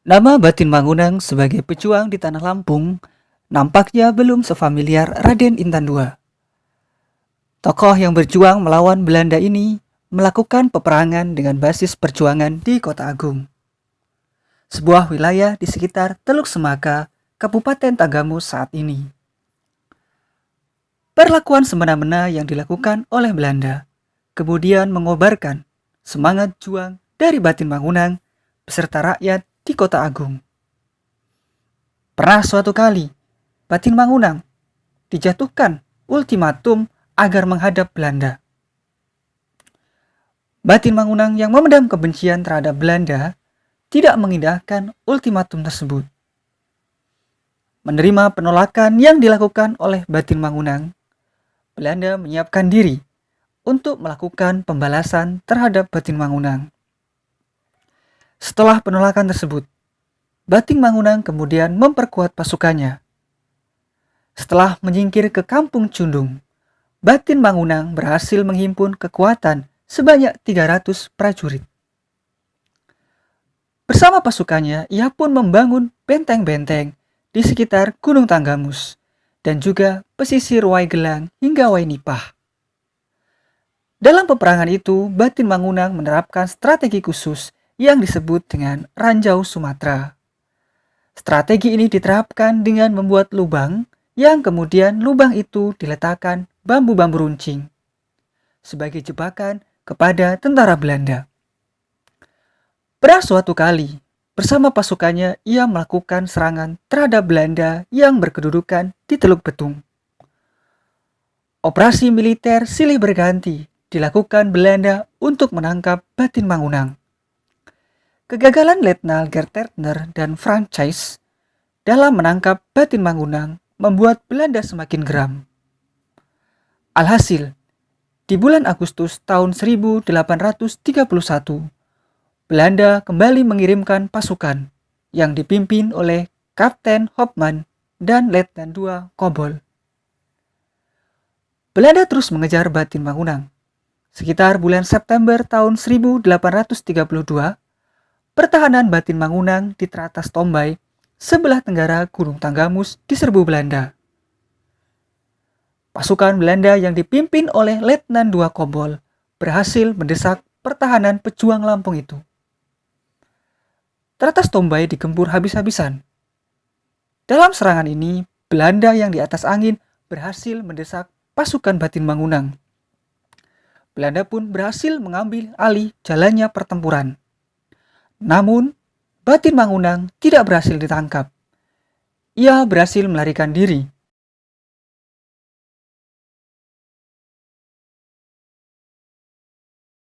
Nama Batin Mangunang sebagai pejuang di Tanah Lampung nampaknya belum sefamiliar Raden Intan II. Tokoh yang berjuang melawan Belanda ini melakukan peperangan dengan basis perjuangan di Kota Agung, sebuah wilayah di sekitar Teluk Semaka, Kabupaten Tagamus saat ini. Perlakuan semena-mena yang dilakukan oleh Belanda kemudian mengobarkan semangat juang dari Batin Mangunang beserta rakyat di Kota Agung. Pernah suatu kali, Batin Mangunang dijatuhkan ultimatum agar menghadap Belanda. Batin Mangunang yang memendam kebencian terhadap Belanda tidak mengindahkan ultimatum tersebut. Menerima penolakan yang dilakukan oleh Batin Mangunang, Belanda menyiapkan diri untuk melakukan pembalasan terhadap Batin Mangunang. Setelah penolakan tersebut, Batin Mangunang kemudian memperkuat pasukannya. Setelah menyingkir ke Kampung Cundung, Batin Mangunang berhasil menghimpun kekuatan sebanyak 300 prajurit. Bersama pasukannya, ia pun membangun benteng-benteng di sekitar Gunung Tanggamus dan juga pesisir Waigelang hingga Wainipah. Dalam peperangan itu, Batin Mangunang menerapkan strategi khusus yang disebut dengan Ranjau Sumatera. Strategi ini diterapkan dengan membuat lubang yang kemudian lubang itu diletakkan bambu-bambu runcing sebagai jebakan kepada tentara Belanda. Pada suatu kali, bersama pasukannya ia melakukan serangan terhadap Belanda yang berkedudukan di Teluk Betung. Operasi militer silih berganti dilakukan Belanda untuk menangkap Batin Mangunang. Kegagalan Letnan Gertner dan Franchise dalam menangkap Batin Mangunang membuat Belanda semakin geram. Alhasil, di bulan Agustus tahun 1831, Belanda kembali mengirimkan pasukan yang dipimpin oleh Kapten Hopman dan Letnan II Kobol. Belanda terus mengejar Batin Mangunang. Sekitar bulan September tahun 1832, pertahanan Batin Mangunang di teratas Tombay, sebelah tenggara Gunung Tanggamus diserbu Belanda. Pasukan Belanda yang dipimpin oleh Letnan II Kobol berhasil mendesak pertahanan pejuang Lampung itu. Teratas Tombay digempur habis-habisan. Dalam serangan ini, Belanda yang di atas angin berhasil mendesak pasukan Batin Mangunang. Belanda pun berhasil mengambil alih jalannya pertempuran. Namun, Batin Mangunang tidak berhasil ditangkap. Ia berhasil melarikan diri